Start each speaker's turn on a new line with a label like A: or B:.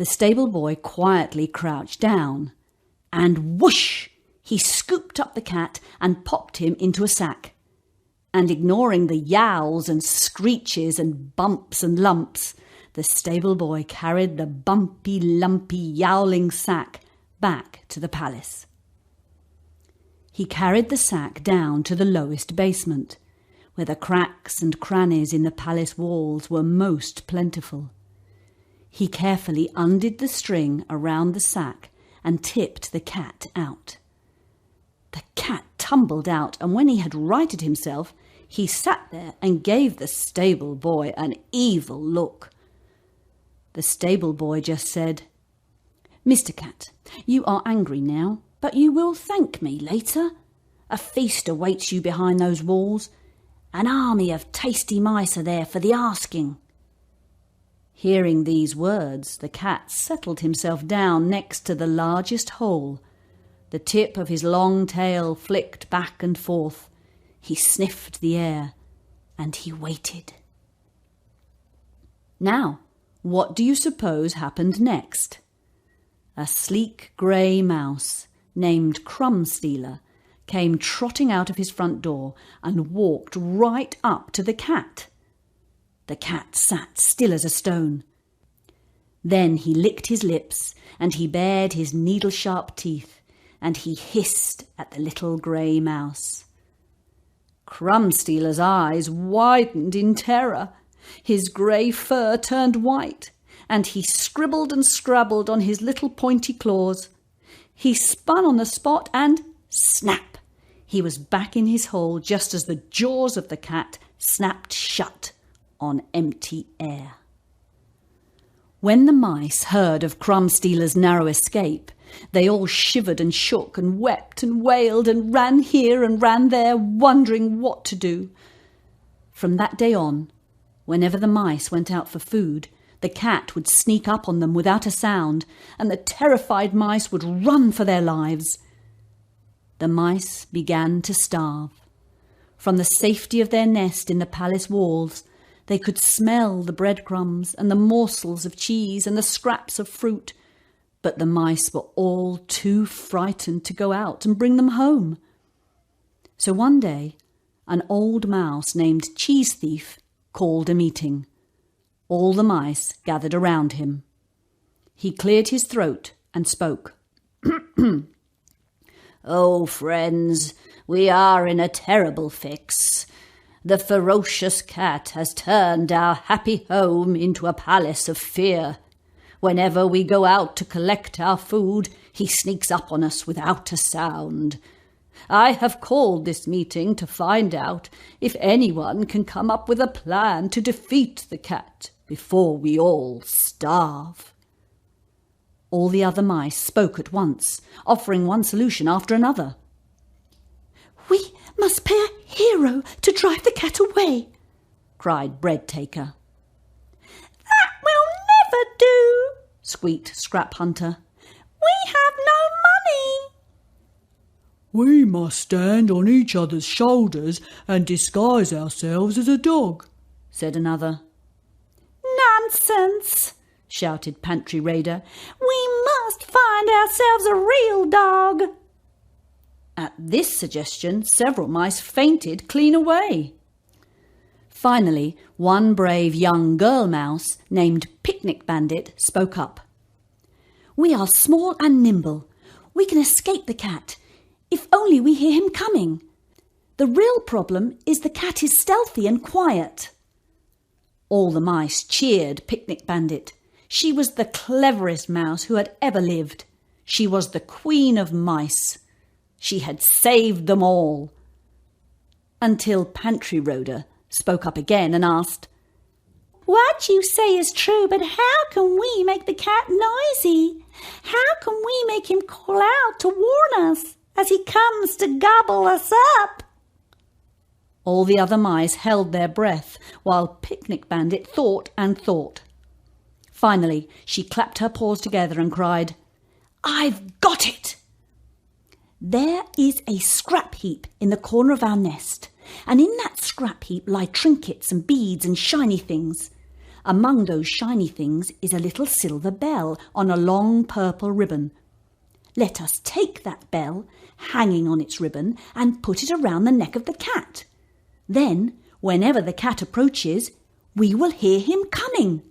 A: The stable boy quietly crouched down, and whoosh! He scooped up the cat and popped him into a sack. And ignoring the yowls and screeches and bumps and lumps, the stable boy carried the bumpy, lumpy, yowling sack back to the palace. He carried the sack down to the lowest basement, where the cracks and crannies in the palace walls were most plentiful. He carefully undid the string around the sack and tipped the cat out. The cat tumbled out, and when he had righted himself, he sat there and gave the stable boy an evil look. The stable boy just said, "Mr. Cat, you are angry now, but you will thank me later. A feast awaits you behind those walls. An army of tasty mice are there for the asking." Hearing these words, the cat settled himself down next to the largest hole. The tip of his long tail flicked back and forth. He sniffed the air, and he waited. Now, what do you suppose happened next? A sleek grey mouse named Crumb Stealer came trotting out of his front door and walked right up to the cat. The cat sat still as a stone. Then he licked his lips, and he bared his needle-sharp teeth, and he hissed at the little grey mouse. Crumb Stealer's eyes widened in terror. His grey fur turned white, and he scribbled and scrabbled on his little pointy claws. He spun on the spot and snap! He was back in his hole just as the jaws of the cat snapped shut on empty air. When the mice heard of Crumb Stealer's narrow escape, they all shivered and shook and wept and wailed and ran here and ran there, wondering what to do. From that day on, whenever the mice went out for food, the cat would sneak up on them without a sound, and the terrified mice would run for their lives. The mice began to starve. From the safety of their nest in the palace walls, they could smell the breadcrumbs and the morsels of cheese and the scraps of fruit, but the mice were all too frightened to go out and bring them home. So one day, an old mouse named Cheese Thief called a meeting. All the mice gathered around him. He cleared his throat and spoke. "Oh, friends, we are in a terrible fix. The ferocious cat has turned our happy home into a palace of fear. Whenever we go out to collect our food, he sneaks up on us without a sound. I have called this meeting to find out if anyone can come up with a plan to defeat the cat before we all starve." All the other mice spoke at once, offering one solution after another. "We must pay a hero to drive the cat away," cried Bread Taker. "That will never do," squeaked Scrap Hunter. "We have no money."
B: "We must stand on each other's shoulders and disguise ourselves as a dog," said another.
A: "Nonsense," shouted Pantry Raider. "We must find ourselves a real dog." At this suggestion, several mice fainted clean away. Finally, one brave young girl mouse named Picnic Bandit spoke up. "We are small and nimble. We can escape the cat, if only we hear him coming. The real problem is the cat is stealthy and quiet." All the mice cheered Picnic Bandit. She was the cleverest mouse who had ever lived. She was the queen of mice. She had saved them all. Until Pantry Rhoda spoke up again and asked, "What you say is true, but how can we make the cat noisy? How can we make him call out to warn us as he comes to gobble us up?" All the other mice held their breath while Picnic Bandit thought and thought. Finally, she clapped her paws together and cried, "I've got it! There is a scrap heap in the corner of our nest, and in that scrap heap lie trinkets and beads and shiny things. Among those shiny things is a little silver bell on a long purple ribbon. Let us take that bell, hanging on its ribbon, and put it around the neck of the cat. Then, whenever the cat approaches, we will hear him coming.